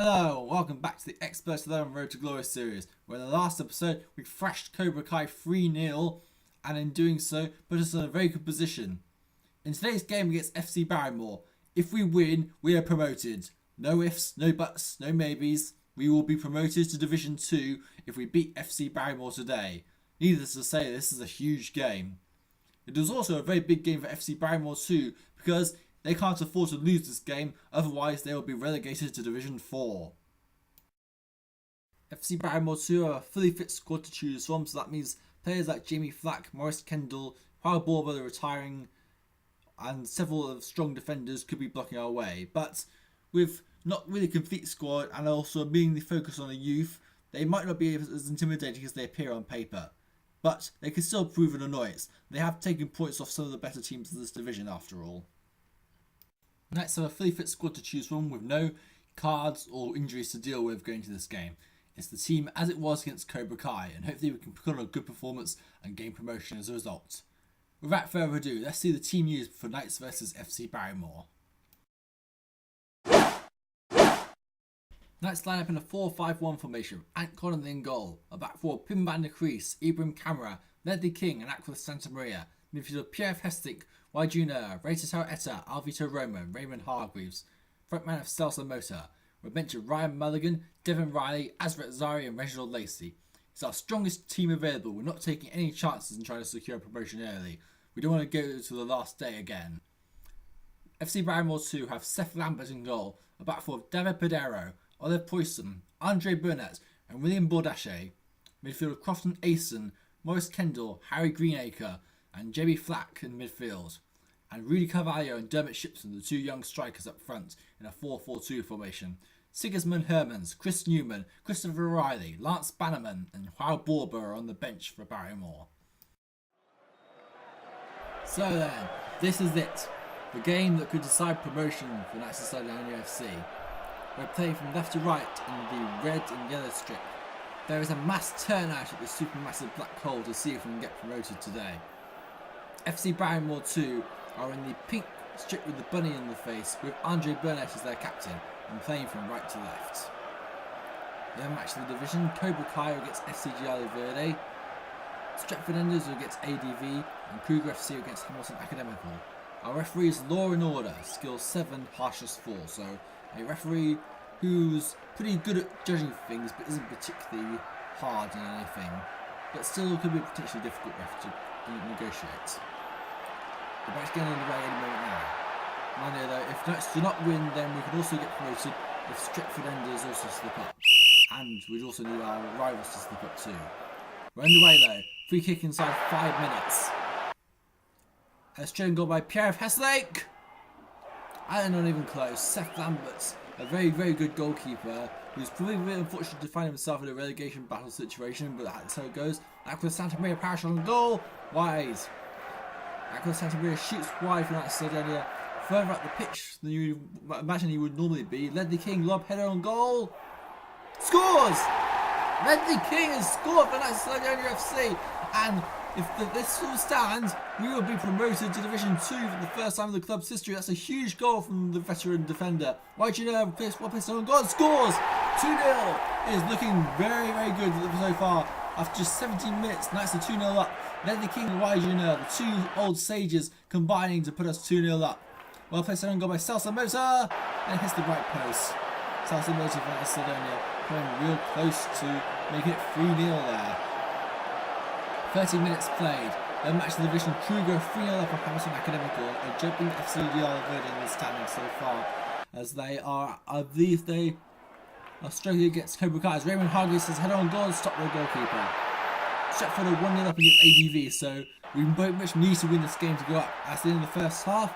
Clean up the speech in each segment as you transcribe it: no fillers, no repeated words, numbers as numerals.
Hello, welcome back to the Xpert 11 Road to Glory series, where in the last episode we thrashed Cobra Kai 3-0 and in doing so put us in a very good position. In today's game against FC Barrymore, if we win, we are promoted. No ifs, no buts, no maybes. We will be promoted to Division 2 if we beat FC Barrymore today. Needless to say, this is a huge game. It was also a very big game for FC Barrymore II because they can't afford to lose this game, otherwise they will be relegated to Division 4. FC Barrymore II are a fully fit squad to choose from, so that means players like Jamie Flack, Maurice Kendall, Howard Borber retiring, and several of strong defenders could be blocking our way. But with not really a complete squad and also mainly focused on the youth, they might not be as intimidating as they appear on paper. But they can still prove an annoyance. They have taken points off some of the better teams in this division after all. Knights have a fully fit squad to choose from with no cards or injuries to deal with going to this game. It's the team as it was against Cobra Kai, and hopefully we can put on a good performance and gain promotion as a result. Without further ado, let's see the team used for Knights vs FC Barrymore. Knights line up in a 4-5-1 formation, Ant Connolly in goal, a back four Pim Kruis, Ibrahim Qamara, Ledley King and Kruis Santa Maria, midfielder Pierre Of Hesslink, Jr, Ray Tataw Eta, Alvito Roma, Raymond Hargreaves, frontman of Celso Mota. We're mentioned Ryan Mulligan, Devin Reilly, Xpert Zari and Reginald Lacey. It's our strongest team available. We're not taking any chances in trying to secure promotion early. We don't want to go to the last day again. FC Barrymore II have Seth Lambert in goal, a back four of David Pedero, Olive Poisson, Andre Burnett and William Bordache. Midfielder Crofton Asen, Maurice Kendall, Harry Greenacre and Jamie Flack in midfield, and Rudy Carvalho and Dermot Shipson, the two young strikers up front in a 4-4-2 formation. Sigismund Hermans, Chris Newman, Christopher Riley, Lance Bannerman and Howard Borber are on the bench for Barrymore. So then, this is it. The game that could decide promotion for Knights of FC. We're playing from left to right in the red and yellow strip. There is a mass turnout at the supermassive black hole to see if we can get promoted today. FC Barrymore II are in the pink strip with the bunny in the face, with Andre Burnett as their captain and playing from right to left. The other match of the division, Cobra Kai against SCG Verde, Stretford Enders against ADV and Kruger FC against Hamilton Academical. Our referee is Law and Order, skill 7, harshness 4, so a referee who's pretty good at judging things but isn't particularly hard in anything, but still could be a potentially difficult ref to negotiate. The back's getting in the way any moment now. Mind you though, if Knights do not win, then we can also get promoted if Stretford Enders also slip up, and we'd also need our rivals to slip up too. We're underway though, free kick inside 5 minutes. A straight goal by Pierre Of Hesslink, and not even close. Seth Lambert, a very good goalkeeper who's probably a bit unfortunate to find himself in a relegation battle situation, but that's how it goes. Kruis Santa Maria Parish on goal, wide. Kruis Santa Maria shoots wide from that Sardinia, further up the pitch than you imagine he would normally be. Ledley King, lob header on goal, scores! Ledley King has scored for Knights of FC, and if this still stands, we will be promoted to Division 2 for the first time in the club's history. That's a huge goal from the veteran defender. Well placed on goal, scores! 2-0. It is looking very good so far. After just 17 minutes, Knights are 2-0 up. Ledley King and Jr, the two old sages combining to put us 2-0 up. Well placed on goal by Celso Mota, and hits the right post. Celso Mota for Sardinia coming real close to making it 3-0 there. 30 minutes played. The match of the division, Kruger 3-0 up for Hamilton Academical, and jumping FCG Verde in the standing so far, as they are, I believe they are struggling against Cobra Kai, as Raymond Hargreaves has head on goal and stopped their goalkeeper. Stretford are 1-0 up against ADV, so we very much need to win this game to go up. That's the end of the first half,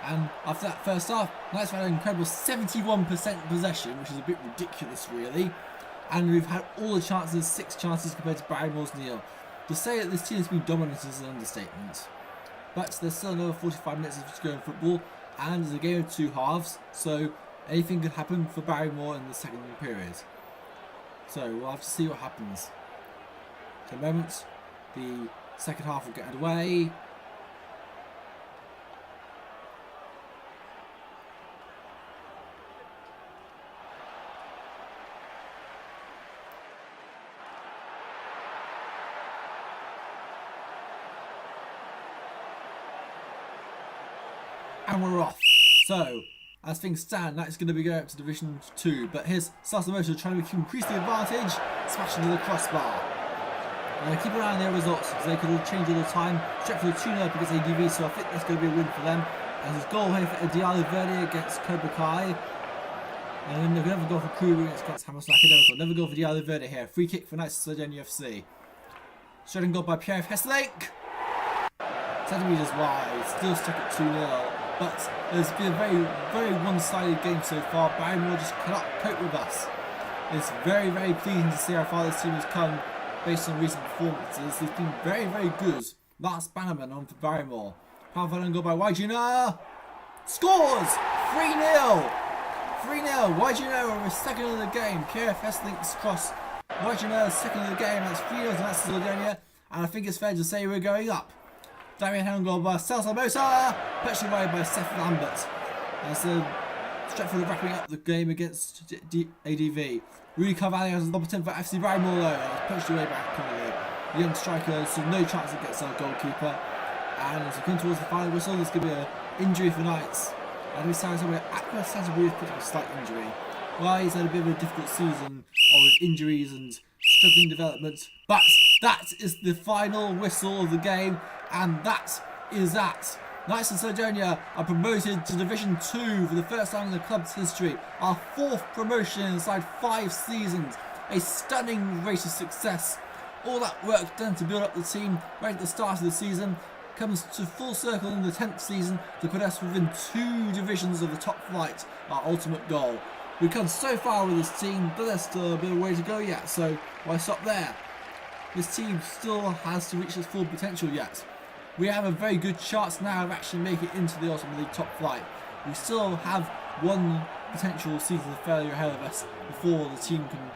and after that first half, Knights had an incredible 71% possession, which is a bit ridiculous really, and we've had all the chances, 6 chances compared to Barrymore's 0. To say that this team has been dominant is an understatement. But there's still another 45 minutes to go in football, and there's a game of 2 halves, so anything could happen for Barrymore in the second period. So we'll have to see what happens. For the moment, the second half will get underway. and we're off. So, as things stand, Knights going to be going up to Division 2, but here's Celso Mota trying to increase the advantage, smashing to the crossbar. Keep an eye on their results because they could all change all the time. Stretford 2-0 against ADV, so I think that's going to be a win for them. And his goal here for DF Verde against Cobra Kai. And then they're going to have a goal for Kruis against Hamilton Academical. Another goal for DF Verde here. Free kick for Knights of Sardinia FC. Shooting goal by Pierre Of Hesslink. Centimetres wide, still stuck at 2-0. But there's been a very, very one-sided game so far. Barrymore just cannot cope with us. It's very, very pleasing to see how far this team has come based on recent performances. It's been very, very good. Last Bannerman on for Barrymore. Powerful goal by Wajina. Scores! 3-0! 3-0. Wajina with second of the game. Pierre Of Hesslink's cross. Wajina second of the game. That's 3-0 to Macedonia. And I think it's fair to say we're going up. Damien hand goal by Celso Mota, patched away by Seth Lambert. As Stretford are wrapping up the game against ADV. Rudy Carvalho has a number 10 for FC Barrymore though, and patched away by Connolly. The young striker so no chance against our goalkeeper. And as we come towards the final whistle, there's going to be an injury for Knights. And we sound somewhere Aqua Santabria has picked up a slight injury. Well, he's had a bit of a difficult season with injuries and struggling development. But that is the final whistle of the game, and that is that. Knights of Sardinia are promoted to Division 2 for the first time in the club's history. Our 4th promotion inside 5 seasons. A stunning rate of success. All that work done to build up the team right at the start of the season comes to full circle in the 10th season to put us within 2 divisions of the top flight, our ultimate goal. We've come so far with this team, but there's still a bit of a way to go yet, so why stop there? This team still has to reach its full potential yet. We have a very good chance now of actually making it into the Ultimate League top flight. We still have one potential season of failure ahead of us before the team can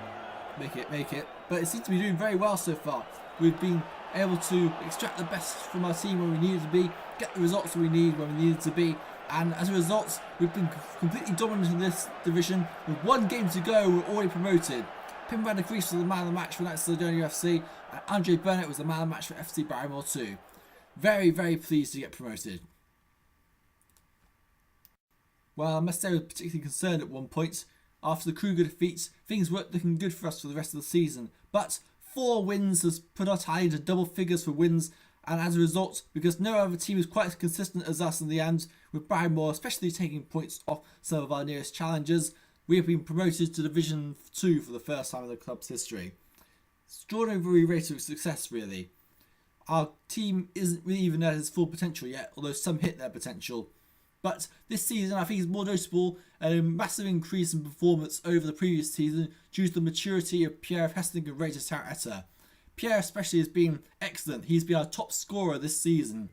make it. But it seems to be doing very well so far. We've been able to extract the best from our team when we needed to be, get the results we need when we needed to be, and as a result, we've been completely dominant in this division. With 1 game to go, we're already promoted. Pim ran the Kruis was the man of the match for Knights of Sardinia FC, and Andre Burnett was the man of the match for FC Barrymore II. Very, very pleased to get promoted. Well, I must say I was particularly concerned at one point. After the Kruger defeats, things weren't looking good for us for the rest of the season. But 4 wins has put our tally into double figures for wins, and as a result, because no other team is quite as consistent as us in the end, with Barrymore especially taking points off some of our nearest challengers, we have been promoted to Division 2 for the first time in the club's history. Extraordinary rate of success, really. Our team isn't really even at its full potential yet, although some hit their potential. But this season, I think is more noticeable a massive increase in performance over the previous season due to the maturity of Pierre Of Hesslink and Ray Tataw Eta. Pierre especially has been excellent. He's been our top scorer this season.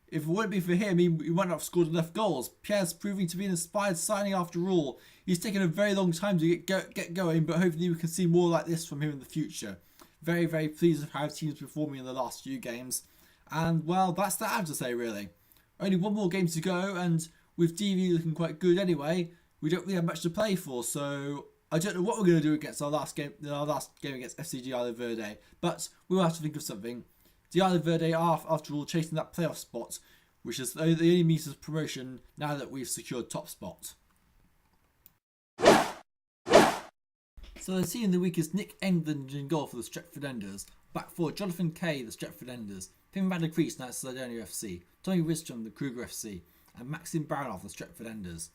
If it wouldn't be for him, he might not have scored enough goals. Pierre's proving to be an inspired signing after all. He's taken a very long time to get going, but hopefully we can see more like this from him in the future. Very, very pleased with how the team's performing in the last few games. And, well, that's that I have to say, really. Only 1 more game to go, and with DV looking quite good anyway, we don't really have much to play for, so I don't know what we're going to do against our last game against FC DF Verde, but we'll have to think of something. DF Verde are, after all, chasing that playoff spot, which is the only means of promotion now that we've secured top spot. So the team of the week is Nick England in goal for the Stretford Enders, back four Jonathan Kay, the Stretford Enders, Pim van der Kruis, Knights of Sardinia FC, Tommy Wisdom, the Kruger FC, and Maxim Baranov, the Stretford Enders.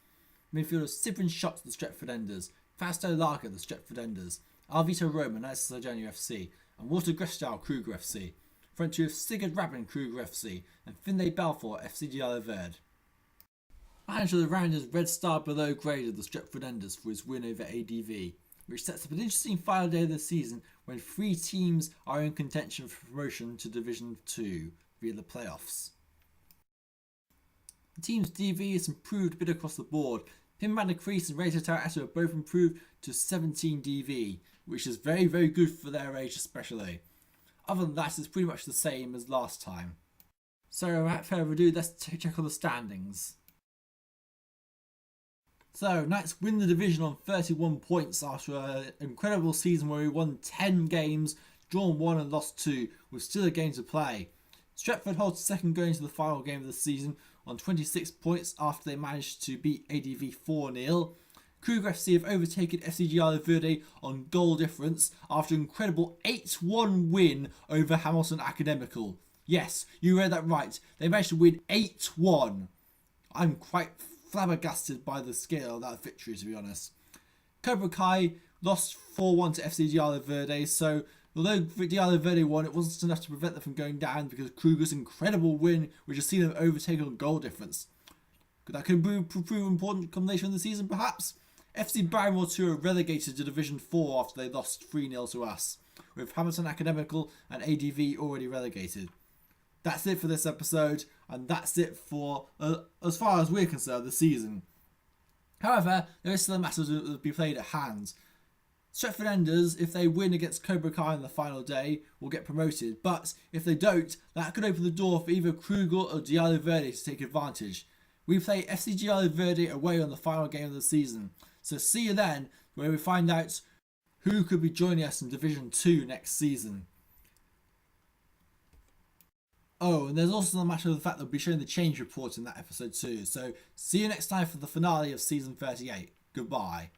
Midfielders Sibrin Schott, the Stretford Enders, Fausto Lager, the Stretford Enders, Alvito Roma, Knights of Sardinia FC, and Walter Grestow, Kruger FC. Front two of Sigurd Rabin, Kruger FC, and Finlay Balfour, FC DF Verde. Manager of the round is Red Star below grade of the Stretford Enders for his win over ADV, which sets up an interesting final day of the season when 3 teams are in contention for promotion to Division 2 via the playoffs. The team's DV has improved a bit across the board. Pim van der Kruis and Ray Tataw Eta have both improved to 17 DV, which is very, very good for their age especially. Other than that, it's pretty much the same as last time. So without further ado, let's check on the standings. So, Knights win the division on 31 points after an incredible season where we won 10 games, drawn 1 and lost 2, with still a game to play. Stretford holds second going to the final game of the season, on 26 points after they managed to beat ADV 4-0. Kruger FC have overtaken FC Giallo Verde on goal difference after an incredible 8-1 win over Hamilton Academical. Yes, you read that right. They managed to win 8-1. I'm quite flabbergasted by the scale of that victory, to be honest. Cobra Kai lost 4-1 to FC Giallo Verde, so although Giallo Verde won, it wasn't enough to prevent them from going down because Kruger's incredible win, which has seen them overtaken on goal difference. That could prove an important combination of the season, perhaps. FC Barrymore II are relegated to Division 4 after they lost 3-0 to us, with Hamilton Academical and ADV already relegated. That's it for this episode, and that's it for, as far as we're concerned, the season. However, there is still a matter to be played at hand. Stretford Enders, if they win against Cobra Kai on the final day, will get promoted, but if they don't, that could open the door for either Kruger or Giallo Verde to take advantage. We play FC Giallo Verde away on the final game of the season, so see you then, where we find out who could be joining us in Division 2 next season. Oh, and there's also the matter of the fact that we'll be showing the change report in that episode too. So see you next time for the finale of season 38. Goodbye.